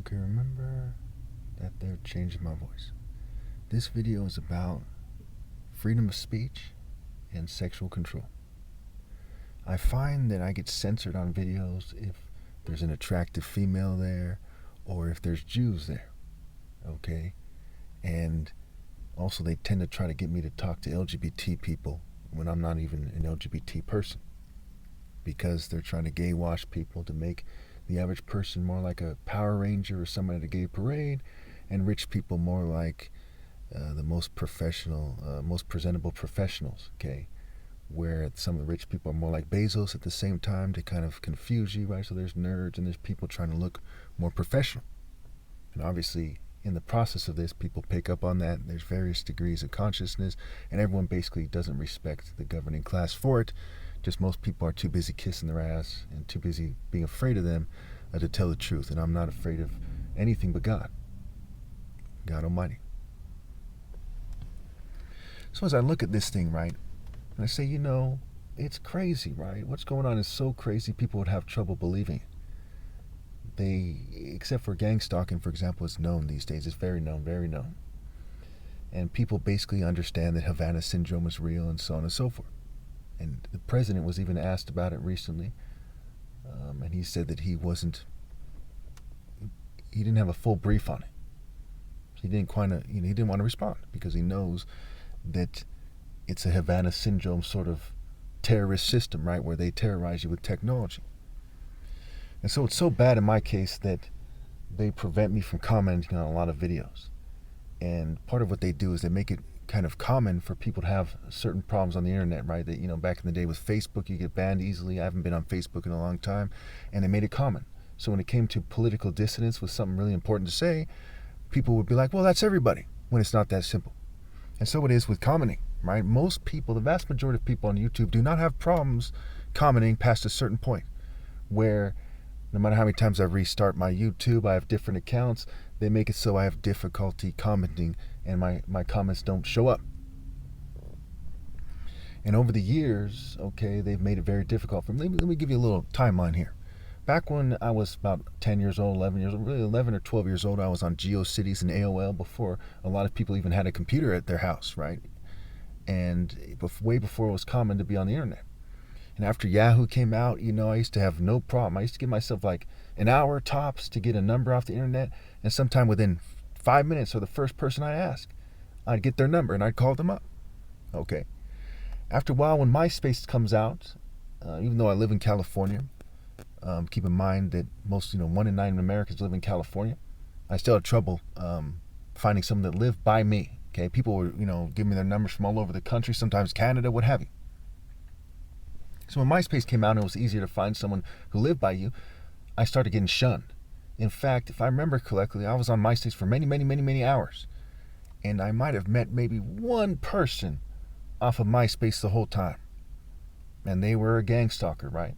Okay, remember that they're changing my voice. This video is about freedom of speech and sexual control. I find that I get censored on videos if there's an attractive female there or if there's Jews there, okay? And also they tend to try to get me to talk to LGBT people when I'm not even an LGBT person, because they're trying to gay wash people to make the average person more like a Power Ranger or someone at a gay parade, and rich people more like the most professional, most presentable professionals, okay? Where some of the rich people are more like Bezos at the same time, to kind of confuse you, right? So there's nerds and there's people trying to look more professional. And obviously, in the process of this, people pick up on that. There's various degrees of consciousness, and everyone basically doesn't respect the governing class for it. Just most people are too busy kissing their ass and too busy being afraid of them to tell the truth. And I'm not afraid of anything but God Almighty. So as I look at this thing, right, and I say, it's crazy, right? What's going on is so crazy, people would have trouble believing it. Except for gang stalking, for example, it's known these days. It's very known, very known. And people basically understand that Havana syndrome is real and so on and so forth. And the president was even asked about it recently. And he said that he didn't have a full brief on it. He didn't want to respond because he knows that it's a Havana syndrome sort of terrorist system, right, where they terrorize you with technology. And so it's so bad in my case that they prevent me from commenting on a lot of videos. And part of what they do is they make it kind of common for people to have certain problems on the internet, right? That, back in the day with Facebook, you get banned easily. I haven't been on Facebook in a long time, and they made it common. So when it came to political dissidence with something really important to say, people would be like, well, that's everybody, when it's not that simple. And so it is with commenting, right? Most people, the vast majority of people on YouTube do not have problems commenting past a certain point, where no matter how many times I restart my YouTube, I have different accounts, they make it so I have difficulty commenting and my comments don't show up. And over the years, okay, they've made it very difficult for me. Let me give you a little timeline here. Back when I was about 10 years old, 11 years old, really 11 or 12 years old, I was on GeoCities and AOL before a lot of people even had a computer at their house, right? And way before it was common to be on the internet. And after Yahoo came out, I used to have no problem. I used to give myself like an hour tops to get a number off the internet, and sometime within 5 minutes, or the first person I asked, I'd get their number and I'd call them up. Okay. After a while, when MySpace comes out, even though I live in California, keep in mind that most, 1 in 9 Americans live in California, I still had trouble finding someone that lived by me. Okay, people were, giving me their numbers from all over the country, sometimes Canada, what have you. So when MySpace came out and it was easier to find someone who lived by you, I started getting shunned. In fact, if I remember correctly, I was on MySpace for many, many, many, many hours. And I might have met maybe one person off of MySpace the whole time. And they were a gang stalker, right?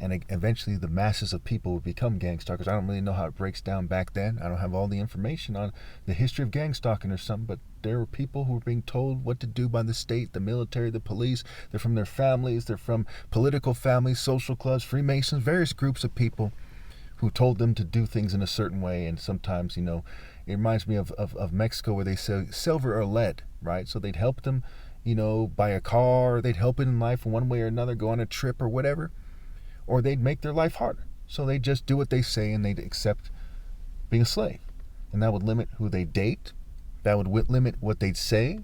And eventually the masses of people would become gang stalkers. I don't really know how it breaks down back then. I don't have all the information on the history of gang stalking or something, but there were people who were being told what to do by the state, the military, the police. They're from their families. They're from political families, social clubs, Freemasons, various groups of people who told them to do things in a certain way. And sometimes, it reminds me of Mexico, where they sell silver or lead, right? So they'd help them, buy a car. They'd help it in life in one way or another, go on a trip or whatever. Or they'd make their life harder. So they'd just do what they say and they'd accept being a slave. And that would limit who they date. That would limit what they'd say.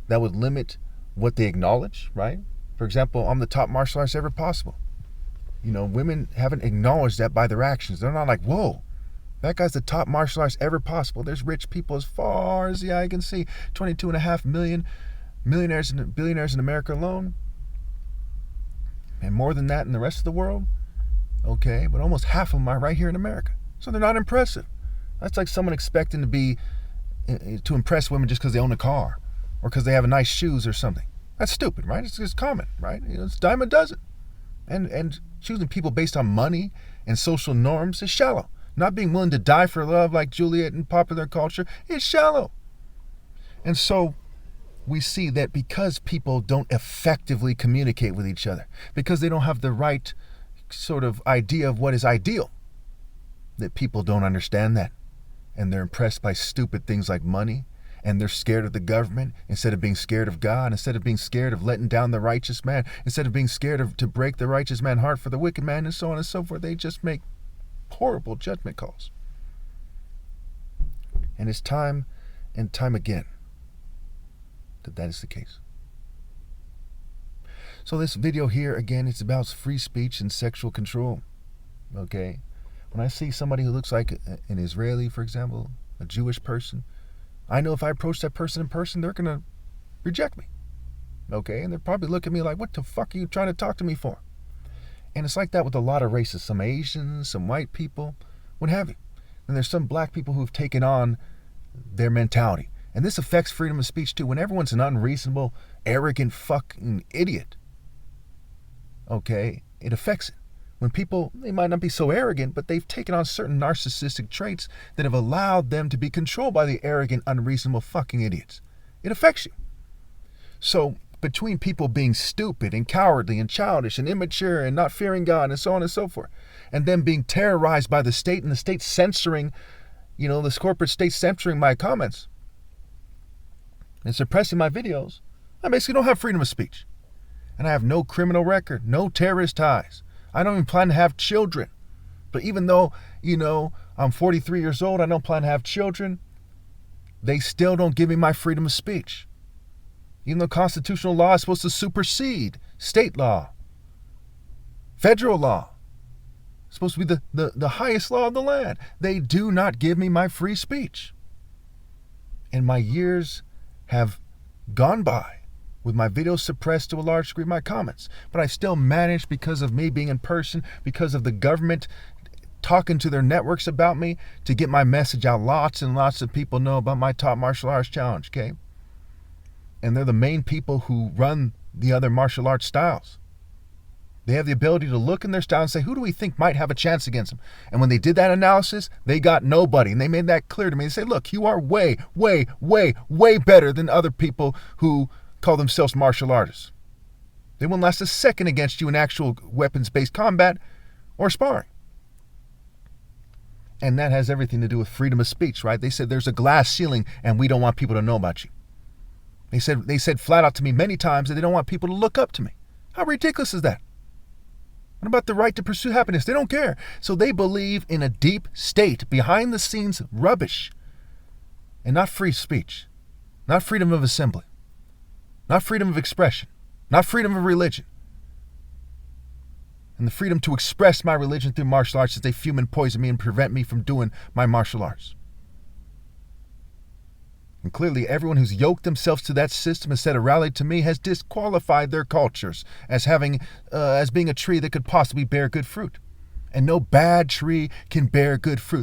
That would limit what they acknowledge, right? For example, I'm the top martial artist ever possible. Women haven't acknowledged that by their actions. They're not like, whoa, that guy's the top martial artist ever possible. There's rich people as far as the eye can see. 22.5 million millionaires and billionaires in America alone. And more than that in the rest of the world. Okay, but almost half of them are right here in America. So they're not impressive. That's like someone expecting to impress women just because they own a car or because they have nice shoes or something. That's stupid, right? It's just common, right? It's a dime a dozen. And choosing people based on money and social norms is shallow. Not being willing to die for love like Juliet in popular culture is shallow. And so we see that because people don't effectively communicate with each other, because they don't have the right sort of idea of what is ideal, that people don't understand that. And they're impressed by stupid things like money. And they're scared of the government instead of being scared of God, instead of being scared of letting down the righteous man, instead of being scared of to break the righteous man's heart for the wicked man, and so on and so forth. They just make horrible judgment calls. And it's time and time again that is the case. So this video here, again, it's about free speech and sexual control. Okay? When I see somebody who looks like an Israeli, for example, a Jewish person, I know if I approach that person in person, they're going to reject me. Okay? And they'll probably look at me like, what the fuck are you trying to talk to me for? And it's like that with a lot of races. Some Asians, some white people, what have you. And there's some black people who've taken on their mentality. And this affects freedom of speech too. When everyone's an unreasonable, arrogant fucking idiot, okay, it affects it. When people, they might not be so arrogant, but they've taken on certain narcissistic traits that have allowed them to be controlled by the arrogant, unreasonable fucking idiots. It affects you. So between people being stupid and cowardly and childish and immature and not fearing God and so on and so forth, and them being terrorized by the state and the state censoring, this corporate state censoring my comments and suppressing my videos, I basically don't have freedom of speech. And I have no criminal record, no terrorist ties. I don't even plan to have children. But even though, I'm 43 years old, I don't plan to have children, they still don't give me my freedom of speech. Even though constitutional law is supposed to supersede state law, federal law, it's supposed to be the highest law of the land. They do not give me my free speech. And my years have gone by with my videos suppressed to a large degree, my comments. But I still managed, because of me being in person, because of the government talking to their networks about me, to get my message out. Lots and lots of people know about my Top Martial Arts Challenge, okay? And they're the main people who run the other martial arts styles. They have the ability to look in their style and say, who do we think might have a chance against them? And when they did that analysis, they got nobody. And they made that clear to me. They say, look, you are way, way, way, way better than other people who call themselves martial artists. They won't last a second against you in actual weapons-based combat or sparring. And that has everything to do with freedom of speech, right? They said there's a glass ceiling and we don't want people to know about you. They said flat out to me many times that they don't want people to look up to me. How ridiculous is that? What about the right to pursue happiness? They don't care. So they believe in a deep state, behind the scenes rubbish, and not free speech, not freedom of assembly, not freedom of expression, not freedom of religion. And the freedom to express my religion through martial arts as they fume and poison me and prevent me from doing my martial arts. And clearly everyone who's yoked themselves to that system instead of rallied to me has disqualified their cultures as being a tree that could possibly bear good fruit. And no bad tree can bear good fruit.